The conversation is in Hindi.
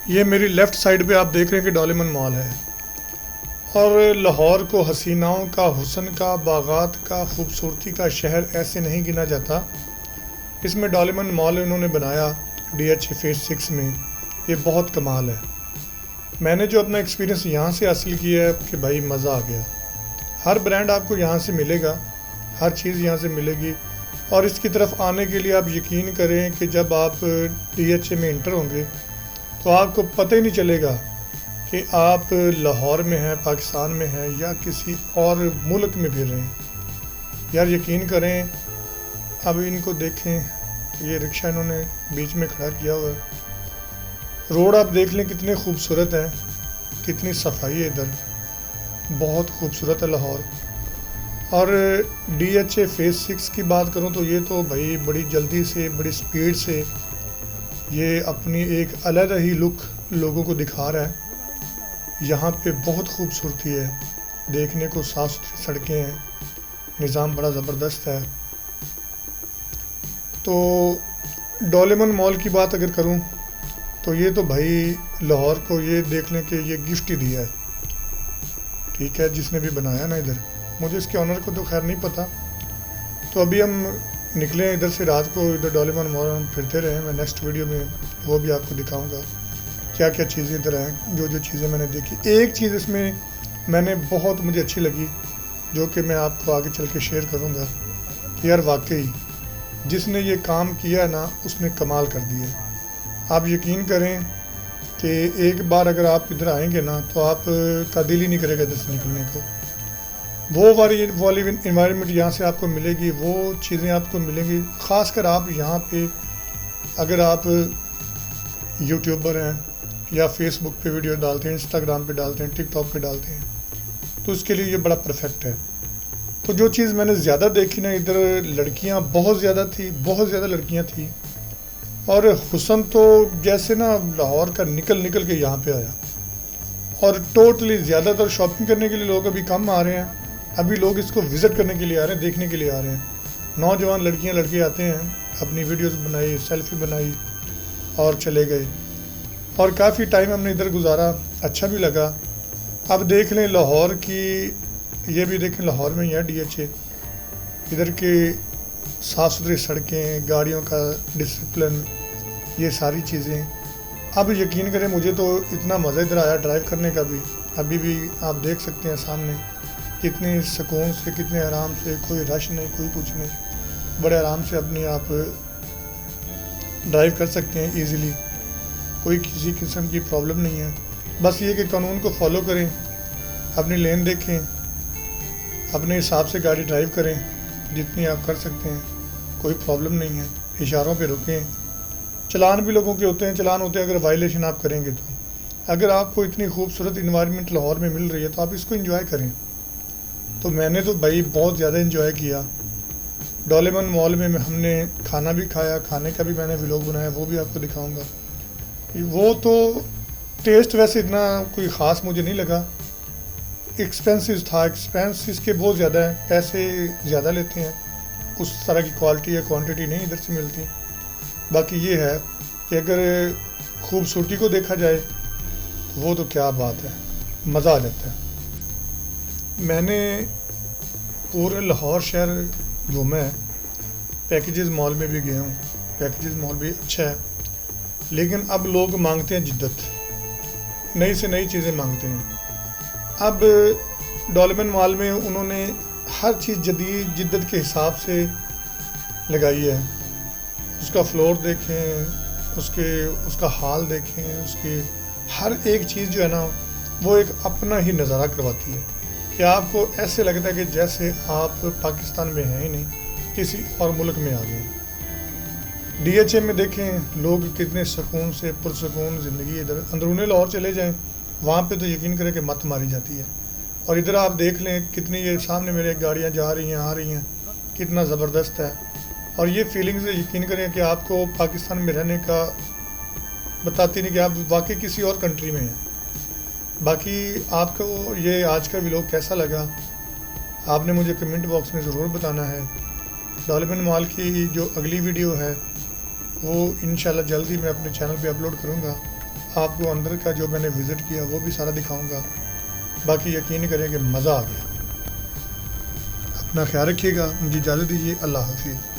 ये मेरी लेफ़्ट साइड पे आप देख रहे हैं कि डोलेमन मॉल है। और लाहौर को हसीनाओं का, हुस्न का, बागात का, खूबसूरती का शहर ऐसे नहीं गिना जाता। इसमें डोलेमन मॉल इन्होंने बनाया DHA फेज़ 6 में, ये बहुत कमाल है। मैंने जो अपना एक्सपीरियंस यहाँ से हासिल किया है कि भाई मज़ा आ गया। हर ब्रांड आपको यहाँ से मिलेगा, हर चीज़ यहाँ से मिलेगी। और इसकी तरफ आने के लिए आप यकीन करें कि जब आप DHA में इंटर होंगे तो आपको पता ही नहीं चलेगा कि आप लाहौर में हैं, पाकिस्तान में हैं या किसी और मुल्क में फिर रहे हैं। यार यकीन करें, अब इनको देखें तो ये रिक्शा इन्होंने बीच में खड़ा किया हुआ है। रोड आप देख लें कितने खूबसूरत हैं, कितनी सफाई है इधर, बहुत खूबसूरत है लाहौर। और DHA फेज़ 6 की बात करूं तो ये तो भाई बड़ी जल्दी से, बड़ी स्पीड से ये अपनी एक अलग ही लुक लोगों को दिखा रहा है। यहाँ पे बहुत खूबसूरती है देखने को, साफ़ सुथरी सड़कें हैं, निज़ाम बड़ा ज़बरदस्त है। तो डोलेमन मॉल की बात अगर करूं तो ये तो भाई लाहौर को ये देख लें कि ये गिफ्ट ही दिया है, ठीक है, जिसने भी बनाया ना इधर। मुझे इसके ऑनर को तो खैर नहीं पता। तो अभी हम निकले हैं इधर से, रात को इधर डोलेमन मॉल हम फिरते रहे। मैं नेक्स्ट वीडियो में वो भी आपको दिखाऊंगा क्या क्या चीज़ें इधर हैं, जो जो चीज़ें मैंने देखी। एक चीज़ इसमें मैंने बहुत मुझे अच्छी लगी जो कि मैं आपको आगे चल के शेयर करूँगा कि यार वाकई जिसने ये काम किया ना उसने कमाल कर दिया। आप यकीन करें कि एक बार अगर आप इधर आएंगे ना तो आप का दिल ही नहीं करेगा इधर से निकलने को। वो वाली इन्वायरमेंट यहाँ से आपको मिलेगी, वो चीज़ें आपको मिलेंगी। ख़ासकर आप यहाँ पे अगर आप यूट्यूबर हैं या फेसबुक पे वीडियो डालते हैं, इंस्टाग्राम पे डालते हैं, टिकटॉक पे डालते हैं, तो उसके लिए ये बड़ा परफेक्ट है। तो जो चीज़ मैंने ज़्यादा देखी ना, इधर लड़कियाँ बहुत ज़्यादा थी, बहुत ज़्यादा लड़कियाँ थी। और हुस्न तो जैसे ना लाहौर का निकल निकल के यहाँ पे आया। और टोटली ज़्यादातर शॉपिंग करने के लिए लोग अभी कम आ रहे हैं, अभी लोग इसको विज़िट करने के लिए आ रहे हैं, देखने के लिए आ रहे हैं। नौजवान लड़कियां लड़के आते हैं, अपनी वीडियोस बनाई, सेल्फी बनाई और चले गए। और काफ़ी टाइम हमने इधर गुजारा, अच्छा भी लगा। अब देख लें लाहौर की, ये भी देखें लाहौर में ही है DHA। इधर के साफ़ सुथरी सड़कें, गाड़ियों का डिसिप्लिन, ये सारी चीज़ें। अब यकीन करें मुझे तो इतना मज़ा इधर आया ड्राइव करने का भी। अभी भी आप देख सकते हैं सामने कितने सुकून से, कितने आराम से, कोई रश नहीं, कोई कुछ नहीं, बड़े आराम से अपनी आप ड्राइव कर सकते हैं इजीली, कोई किसी किस्म की प्रॉब्लम नहीं है। बस ये कि कानून को फॉलो करें, अपनी लेन देखें, अपने हिसाब से गाड़ी ड्राइव करें जितनी आप कर सकते हैं, कोई प्रॉब्लम नहीं है। इशारों पे रुकें। चलान भी लोगों के होते हैं, चलान होते हैं अगर वायलेशन आप करेंगे तो। अगर आपको इतनी खूबसूरत इन्वायरमेंट लाहौर में मिल रही है तो आप इसको एंजॉय करें। तो मैंने तो भाई बहुत ज़्यादा एंजॉय किया। डोलेमन मॉल में हमने खाना भी खाया, खाने का भी मैंने व्लॉग बनाया, वो भी आपको दिखाऊंगा। वो तो टेस्ट वैसे इतना कोई ख़ास मुझे नहीं लगा, एक्सपेंसिव था, एक्सपेंस इसके बहुत ज़्यादा है, पैसे ज़्यादा लेते हैं, उस तरह की क्वालिटी या क्वांटिटी नहीं इधर से मिलती। बाकी ये है कि अगर खूबसूरती को देखा जाए तो वो तो क्या बात है, मज़ा आ जाता है। मैंने पूरे लाहौर शहर घूमा है, पैकेजेस मॉल में भी गया हूँ, पैकेजेस मॉल भी अच्छा है। लेकिन अब लोग मांगते हैं जिद्दत, नई से नई चीज़ें मांगते हैं। अब डोलेमन मॉल में उन्होंने हर चीज़ जदीद जिद्दत के हिसाब से लगाई है। उसका फ्लोर देखें, उसका हाल देखें, उसकी हर एक चीज़ जो है ना वो एक अपना ही नज़ारा करवाती है कि आपको ऐसे लगता है कि जैसे आप पाकिस्तान में हैं ही नहीं, किसी और मुल्क में आ गए। DHA में देखें लोग कितने सुकून से, पुरसुकून ज़िंदगी। इधर अंदरूनी लाहौर चले जाएं, वहाँ पे तो यकीन करें कि मत मारी जाती है। और इधर आप देख लें कितनी, ये सामने मेरे गाड़ियाँ जा रही हैं, आ रही हैं, कितना ज़बरदस्त है। और ये फीलिंग्स यकीन करें कि आपको पाकिस्तान में रहने का बताती नहीं कि आप वाकई किसी और कंट्री में हैं। बाकी आपको ये आज का व्लॉग कैसा लगा आपने मुझे कमेंट बॉक्स में ज़रूर बताना है। डोलेमन मॉल की जो अगली वीडियो है वो इंशाल्लाह जल्दी मैं अपने चैनल पे अपलोड करूँगा। आपको अंदर का जो मैंने विज़िट किया वो भी सारा दिखाऊंगा। बाकी यकीन करें कि मज़ा आ गया। अपना ख्याल रखिएगा। मुझे इजाज़त दीजिए। अल्लाह हाफिज़।